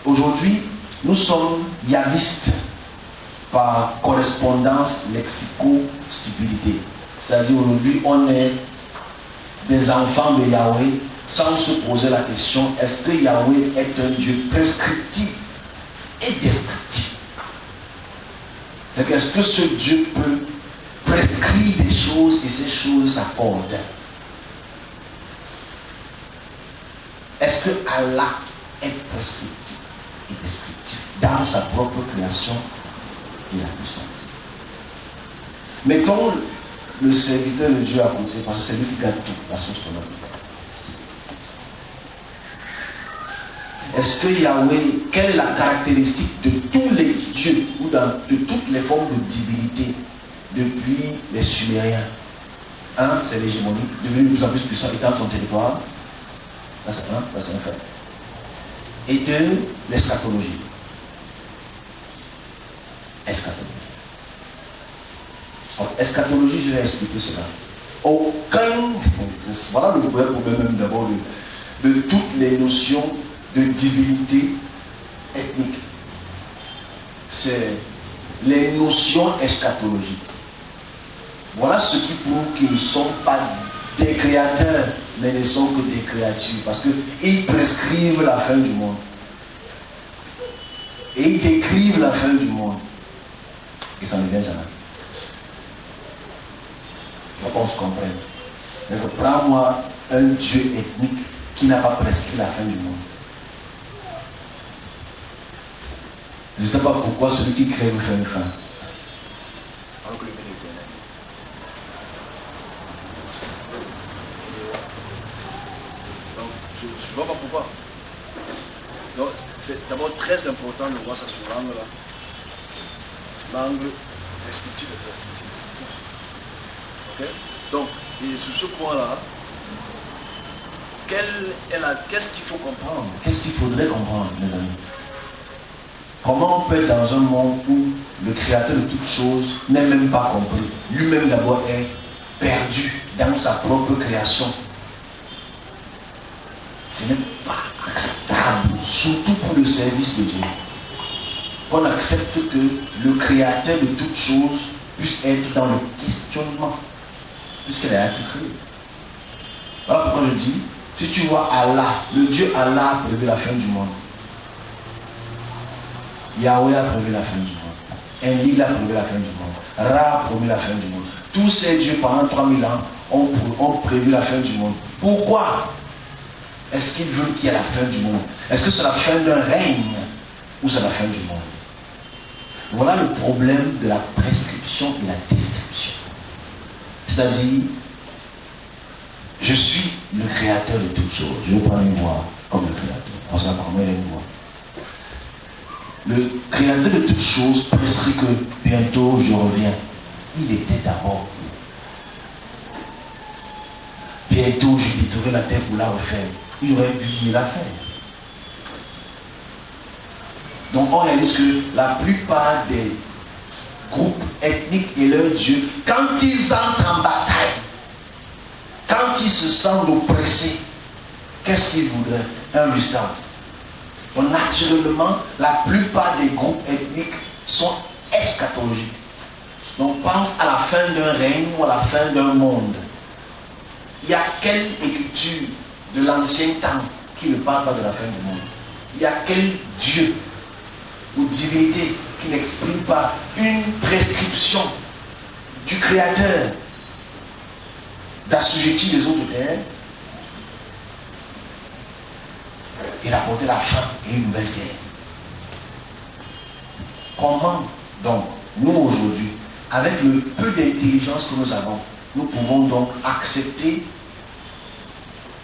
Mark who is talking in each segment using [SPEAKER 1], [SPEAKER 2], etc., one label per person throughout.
[SPEAKER 1] Aujourd'hui, nous sommes yavistes par correspondance lexico-stupidité. C'est-à-dire aujourd'hui, on est des enfants de Yahweh sans se poser la question, est-ce que Yahweh est un Dieu prescriptif et descriptif? Est-ce que ce Dieu peut prescrire des choses et ces choses s'accordent? Est-ce que Allah est prescriptif et descriptif dans sa propre création et la puissance? Mettons le serviteur de Dieu à côté, parce que c'est lui qui garde tout, la source qu'on a. Est-ce que Yahweh, quelle est la caractéristique de tous les dieux ou de toutes les formes de divinité depuis les Sumériens? Un, c'est l'hégémonie, devenu de plus en plus puissant, étant son territoire. Là, c'est un fait. Et deux, l'eschatologie. Eschatologie, je vais expliquer cela. Voilà le vrai problème même d'abord de toutes les notions de divinité ethnique. C'est les notions eschatologiques. Voilà ce qui prouve qu'ils ne sont pas des créateurs, mais ne sont que des créatures. Parce qu'ils prescrivent la fin du monde. Et ils décrivent la fin du monde. Et ça ne vient jamais. Il faut qu'on se comprenne. Donc, prends-moi un Dieu ethnique qui n'a pas prescrit la fin du monde. Je ne sais pas pourquoi celui qui crée vous fait une fin. Alors que le Père éternel. Donc, je ne vois pas pourquoi. Donc, c'est d'abord très important de voir ça sur l'angle-là. L'angle restrictif et restrictif. Ok? Donc, et sur ce point-là, qu'est-ce qu'il faut comprendre? Qu'est-ce qu'il faudrait comprendre, mes amis? Comment on peut être dans un monde où le créateur de toutes choses n'est même pas compris? Lui-même d'abord est perdu dans sa propre création. Ce n'est pas acceptable, surtout pour le service de Dieu. Qu'on accepte que le créateur de toutes choses puisse être dans le questionnement, puisqu'il a été créé. Voilà pourquoi je dis, si tu vois Allah, le Dieu Allah a prévu la fin du monde. Yahweh a prévu la fin du monde. Enlil a prévu la fin du monde. Ra a prévu la fin du monde. Tous ces dieux pendant 3000 ans ont prévu la fin du monde. Pourquoi est-ce qu'ils veulent qu'il y ait la fin du monde? Est-ce que c'est la fin d'un règne ou c'est la fin du monde? Voilà le problème de la prescription et la description. C'est-à-dire, je suis le créateur de toutes choses. Je vais prendre une voix comme le créateur. Parce qu'apparemment, il y a une voix. Le créateur de toutes choses prescrit que bientôt je reviens. Il était d'abord. Bientôt je détruirai la terre pour la refaire. Il aurait pu la faire. Donc on réalise que la plupart des groupes ethniques et leurs dieux, quand ils entrent en bataille, quand ils se sentent oppressés, qu'est-ce qu'ils voudraient? Un restart. Donc naturellement, la plupart des groupes ethniques sont eschatologiques. Donc pense à la fin d'un règne ou à la fin d'un monde. Il y a quelle écriture de l'ancien temps qui ne parle pas de la fin du monde? Il y a quel Dieu ou divinité qui n'exprime pas une prescription du Créateur d'assujettir les autres terres et d'apporter la fin et une nouvelle terre? Comment donc, nous aujourd'hui, avec le peu d'intelligence que nous avons, nous pouvons donc accepter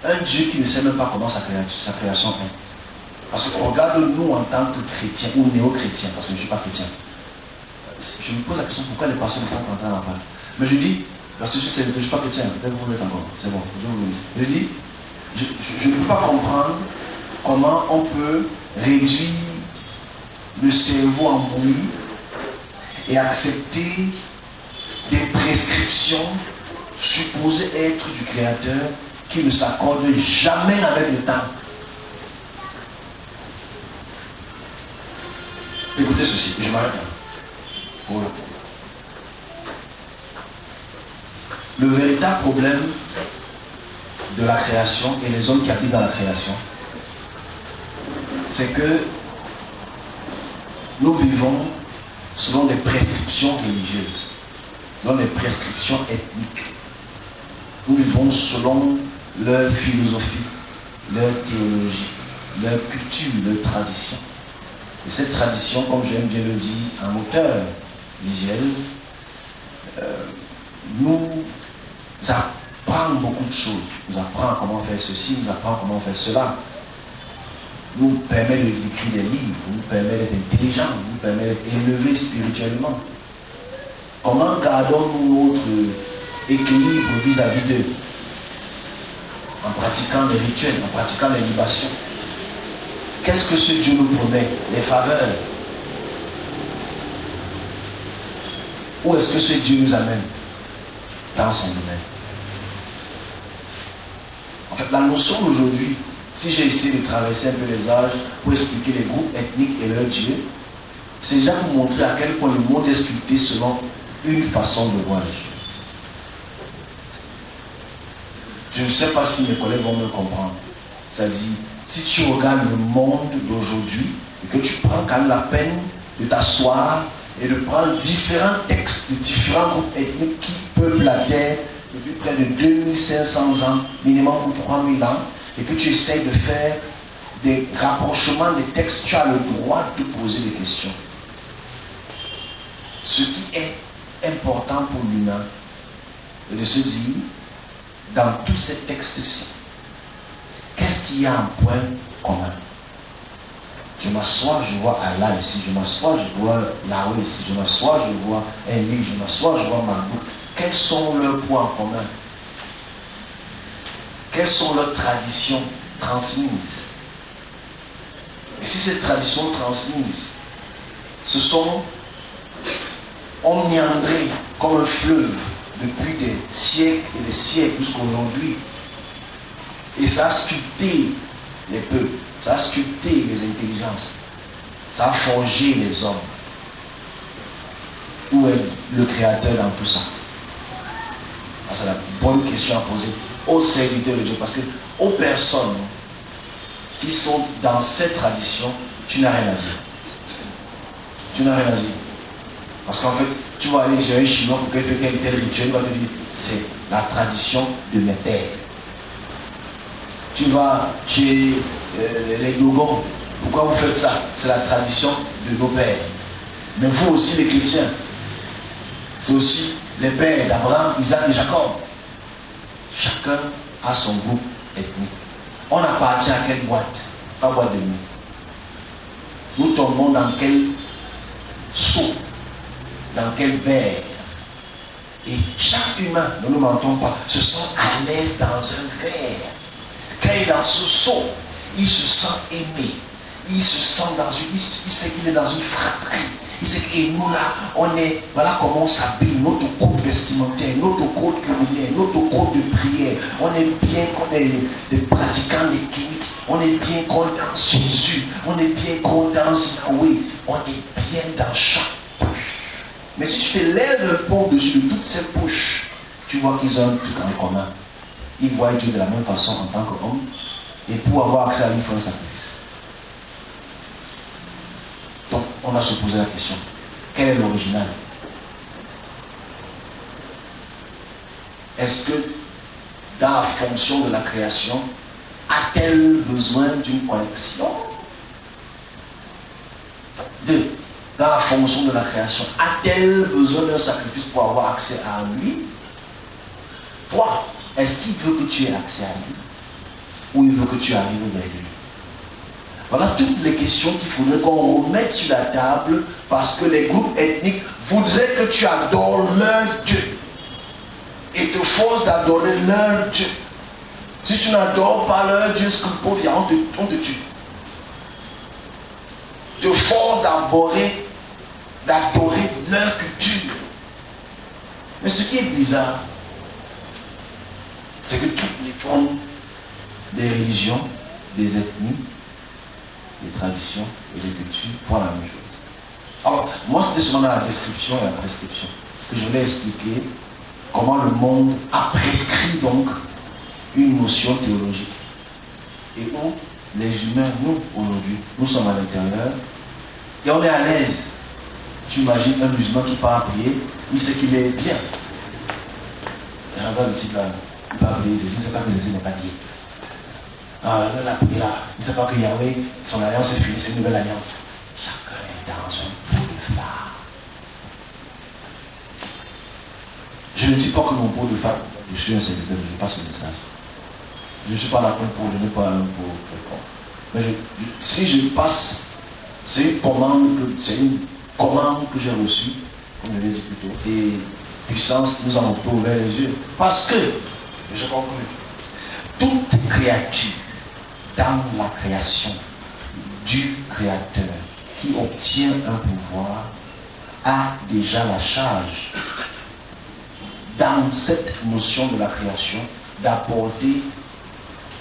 [SPEAKER 1] un Dieu qui ne sait même pas comment sa création est? Parce qu'on regarde nous en tant que chrétiens ou néo-chrétiens, parce que je ne suis pas chrétien. Je me pose la question pourquoi les personnes ne font pas entrer en parole. Mais je dis, parce que je ne suis pas chrétien, peut-être vous l'êtes encore, c'est bon, je dis, je ne peux pas comprendre comment on peut réduire le cerveau en bouillie et accepter des prescriptions supposées être du Créateur qui ne s'accordent jamais avec le temps. Écoutez ceci, je m'arrête là. Pour le problème. Le véritable problème de la création et les hommes qui habitent dans la création, c'est que nous vivons selon des prescriptions religieuses, selon des prescriptions ethniques. Nous vivons selon leur philosophie, leur théologie, leur culture, leur tradition. Et cette tradition, comme j'aime bien le dire un auteur, Nigel, nous apprend beaucoup de choses. Nous apprend comment faire ceci, nous apprend comment faire cela. Nous permet d'écrire des livres, nous permet d'être intelligents, nous permet d'être élevés spirituellement. Comment gardons-nous notre équilibre vis-à-vis d'eux? En pratiquant les rituels, en pratiquant les libations. Qu'est-ce que ce Dieu nous promet? Les faveurs. Où est-ce que ce Dieu nous amène? Dans son domaine. En fait, la notion d'aujourd'hui, si j'ai essayé de traverser un peu les âges pour expliquer les groupes ethniques et leur Dieu, c'est déjà pour montrer à quel point le monde est sculpté selon une façon de voir les choses. Je ne sais pas si mes collègues vont me comprendre. C'est-à-dire, si tu regardes le monde d'aujourd'hui et que tu prends quand même la peine de t'asseoir et de prendre différents textes de différents groupes ethniques qui peuplent la terre depuis près de 2500 ans, minimum ou 3000 ans, et que tu essayes de faire des rapprochements des textes, tu as le droit de poser des questions. Ce qui est important pour l'humain, c'est de se dire, dans tous ces textes-ci, qu'est-ce qu'il y a en point commun? Je m'assois, je vois Allah ici, je m'assois, je vois Yahweh ici, je m'assois, je vois Eli, je m'assois, je vois Mahmoud. Quels sont leurs points en commun? Quelles sont leurs traditions transmises? Et si ces traditions transmises, ce sont omniandrées comme un fleuve depuis des siècles et des siècles jusqu'à aujourd'hui, et ça a sculpté les peuples, ça a sculpté les intelligences, ça a forgé les hommes. Où est le Créateur dans tout ça? C'est la bonne question à poser aux serviteurs de Dieu, parce que aux personnes qui sont dans cette tradition, tu n'as rien à dire. Tu n'as rien à dire. Parce qu'en fait, tu vas aller chez un Chinois pour qu'il fasse tel rituel, il va te dire, c'est la tradition de mes pères. Tu vas chez les Dogons, pourquoi vous faites ça? C'est la tradition de nos pères. Mais vous aussi les chrétiens, c'est aussi les pères d'Abraham, Isaac et Jacob. Chacun a son groupe ethnique. On appartient à quelle boîte? Pas boîte de nuit. Nous tombons dans quel seau? Dans quel verre? Et chaque humain, ne nous mentons pas, se sent à l'aise dans un verre. Quand il est dans ce seau, il se sent aimé. Il se sent dans une... Il sait qu'il est dans une fratrie. Il sait que nous là, on est... Voilà comment on s'habille, notre code vestimentaire, notre code culinaire, notre code de prière. On est bien qu'on est des pratiquants des kémiques. On est bien qu'on dans Jésus. On est bien qu'on dans Yahweh. On est bien dans chaque poche. Mais si tu te lèves un peu au-dessus de toutes ces poches, tu vois qu'ils ont un truc en commun. Ils voient Dieu de la même façon en tant qu'homme. Et pour avoir accès à lui, il faut un sacrifice. Donc, on a se posé la question. Quel est l'original? Est-ce que dans la fonction de la création, a-t-elle besoin d'une connexion? 2. Dans la fonction de la création, a-t-elle besoin d'un sacrifice pour avoir accès à lui? 3. Est-ce qu'il veut que tu aies accès à lui? Ou il veut que tu arrives vers lui? Voilà toutes les questions qu'il faudrait qu'on remette sur la table, parce que les groupes ethniques voudraient que tu adores leur Dieu et te forcent d'adorer leur Dieu. Si tu n'adores pas leur Dieu, ce que le pauvre vient, on te tue. Te force d'adorer leur culture. Mais ce qui est bizarre, c'est que toutes les formes des religions, des ethnies, des traditions et des cultures font la même chose. Alors, moi, c'était seulement dans la description et la prescription que je voulais expliquer comment le monde a prescrit donc une notion théologique. Et où les humains, nous, aujourd'hui, nous sommes à l'intérieur et on est à l'aise. Tu imagines un musulman qui part prier, il sait qu'il est bien. Et regarde le type là, il part prier, il ne sait pas que Jésus n'est pas Dieu. Ah, là, la prière là, il ne sait pas que Yahweh, son alliance est finie, c'est une nouvelle alliance. Chacun est dans un pot de phare. Je ne dis pas que mon pot de phare, je suis un serviteur, je passe le message. Je ne suis pas là pour donner pas un pot quelconque. Mais si je passe, c'est une commande que j'ai reçue, comme je l'ai dit plus tôt, et puissance nous en ont ouvert les yeux. Parce que, je conclue, toute créature dans la création du Créateur qui obtient un pouvoir a déjà la charge dans cette notion de la création d'apporter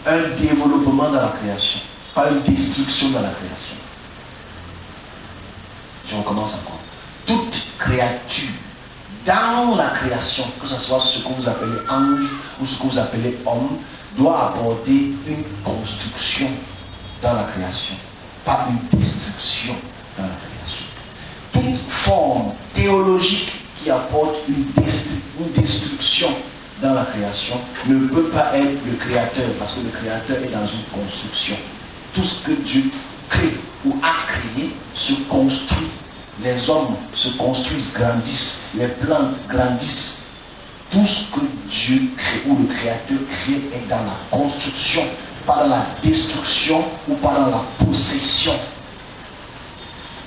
[SPEAKER 1] un développement dans la création, pas une destruction dans la création. Je recommence encore. Toute créature dans la création, que ce soit ce que vous appelez ange ou ce que vous appelez homme, doit apporter une construction dans la création, pas une destruction dans la création. Toute forme théologique qui apporte une destruction dans la création ne peut pas être le créateur, parce que le créateur est dans une construction. Tout ce que Dieu crée ou a créé se construit. Les hommes se construisent, grandissent, les plantes grandissent. Tout ce que Dieu crée ou le créateur crée est dans la construction, pas dans la destruction ou pas dans la possession.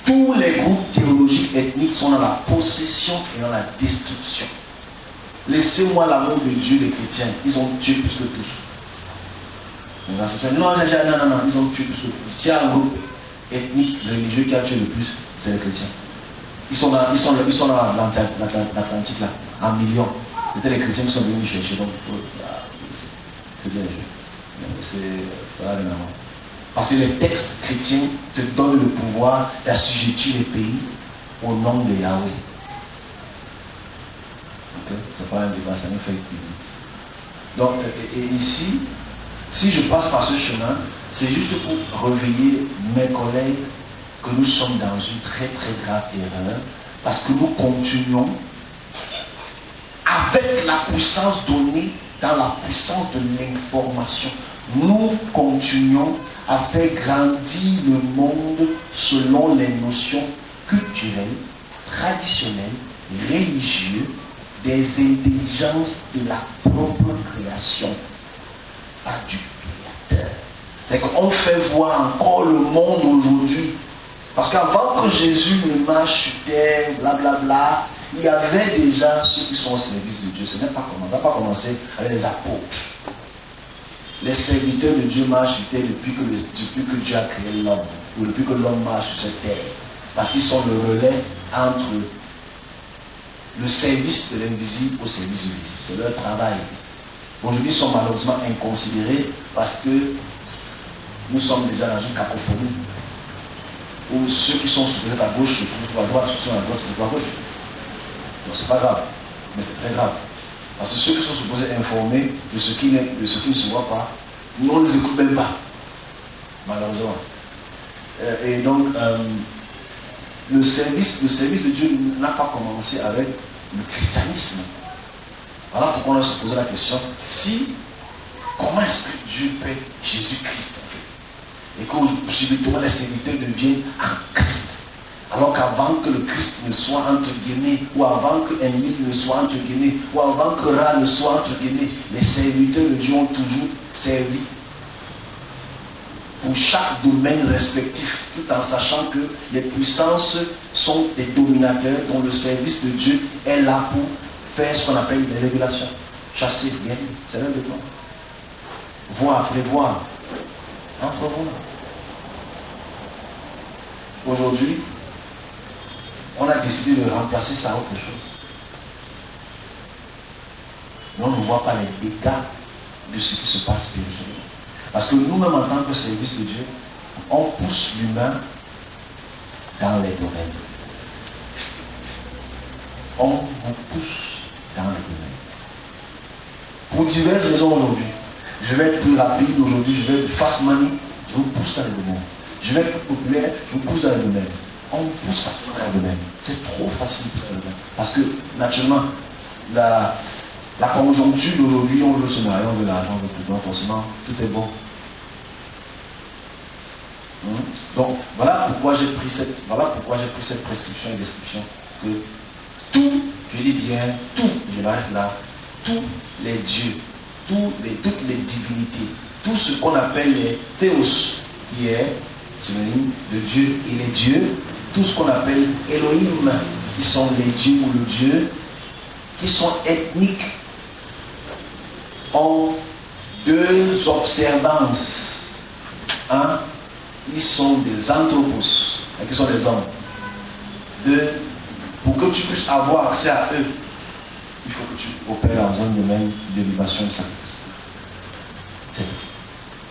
[SPEAKER 1] Tous les groupes théologiques ethniques sont dans la possession et dans la destruction. Laissez-moi l'amour de Dieu, les chrétiens, ils ont tué plus que tous. Non, ils ont tué plus que tous. S'il y a un groupe ethnique, religieux qui a tué le plus, c'est les chrétiens. Ils sont dans l'Atlantique là, en millions. C'était les chrétiens qui sont venus chercher. Donc, c'est bien joué. Ça va rien à voir. Parce que les textes chrétiens te donnent le pouvoir d'assujettir les pays au nom de Yahweh. Okay? C'est pas un débat, ça me fait plaisir. Donc, et ici, si je passe par ce chemin, c'est juste pour réveiller mes collègues que nous sommes dans une très très grave erreur, parce que nous continuons avec la puissance donnée dans la puissance de l'information. Nous continuons à faire grandir le monde selon les notions culturelles, traditionnelles, religieuses, des intelligences de la propre création, pas du créateur. On fait voir encore le monde aujourd'hui. Parce qu'avant que Jésus ne marche sur terre, blablabla, il y avait déjà ceux qui sont au service de Dieu. Ça n'a pas commencé avec les apôtres. Les serviteurs de Dieu marchent sur terre depuis que Dieu a créé l'homme, ou depuis que l'homme marche sur cette terre. Parce qu'ils sont le relais entre le service de l'invisible au service du visible. C'est leur travail. Aujourd'hui, ils sont malheureusement inconsidérés parce que nous sommes déjà dans une cacophonie. Où ceux qui sont supposés à gauche se trouvent à droite, ceux qui sont à droite se trouvent à gauche. Donc c'est pas grave, mais c'est très grave. Parce que ceux qui sont supposés informer de ce qui ne se voit pas, nous on ne les écoute même pas. Malheureusement. Et donc, le service de Dieu n'a pas commencé avec le christianisme. Voilà pourquoi on a se posé la question, comment est-ce que Dieu paie Jésus-Christ et que subitement les serviteurs deviennent en Christ. Alors qu'avant que le Christ ne soit entre guillemets, ou avant que Émile ne soit entre guillemets, ou avant que Ra ne soit entre guillemets, les serviteurs de Dieu ont toujours servi pour chaque domaine respectif, tout en sachant que les puissances sont des dominateurs dont le service de Dieu est là pour faire ce qu'on appelle des régulations. Chasser, gagner, c'est l'un de toi. Voir, prévoir, entrevoir. Aujourd'hui, on a décidé de remplacer ça à autre chose. Mais on ne voit pas les dégâts de ce qui se passe spirituellement. Parce que nous-mêmes, en tant que service de Dieu, on pousse l'humain dans les domaines. on vous pousse dans le domaine. Pour diverses raisons aujourd'hui. Je vais être plus rapide aujourd'hui, je vais être fast money, je vous pousse dans le domaine. Je vais être plus populaire, je vous pousse dans le domaine. On vous pousse facilement dans le domaine. C'est trop facile de faire le domaine. Parce que, naturellement, la conjoncture d'aujourd'hui, on veut se marier, on veut l'argent, on veut tout. Donc, forcément, tout est bon. Donc, voilà pourquoi j'ai pris cette prescription et description. Que tout, je dis bien tout, je m'arrête là, tous les dieux, toutes les divinités, tout ce qu'on appelle les théos, qui est synonyme de Dieu, et les dieux, tout ce qu'on appelle Elohim, qui sont les dieux ou le Dieu, qui sont ethniques, ont deux observances. Un, ils sont des anthropos, qui sont des hommes. Deux, pour que tu puisses avoir accès à eux, il faut que tu opères dans un domaine de libération de sacrifice.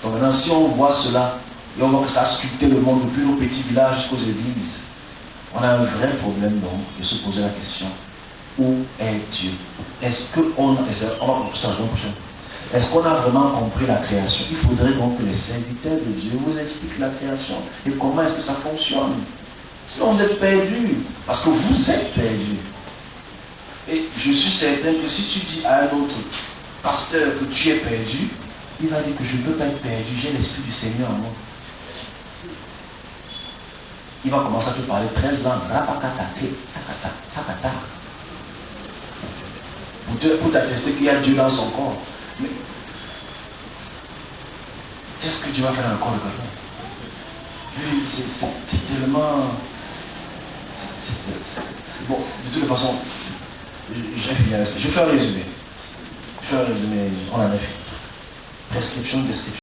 [SPEAKER 1] Donc maintenant, si on voit cela, et on voit que ça a sculpté le monde depuis nos petits villages jusqu'aux églises, on a un vrai problème donc de se poser la question, où est Dieu? Est-ce qu'on a vraiment compris la création? Il faudrait donc que les serviteurs de Dieu vous expliquent la création et comment est-ce que ça fonctionne. Sinon vous êtes perdus, parce que vous êtes perdus. Et je suis certain que si tu dis à un autre pasteur que tu es perdu, il va dire que je ne peux pas être perdu, j'ai l'Esprit du Seigneur en moi. Il va commencer à te parler 13 langues. Pour t'attester qu'il y a Dieu dans son corps. Mais qu'est-ce que Dieu va faire dans le corps de quelqu'un? C'est tellement... Bon, de toute façon, j'ai fini avec ça. Je vais faire un résumé. On en a fait. Prescription, description.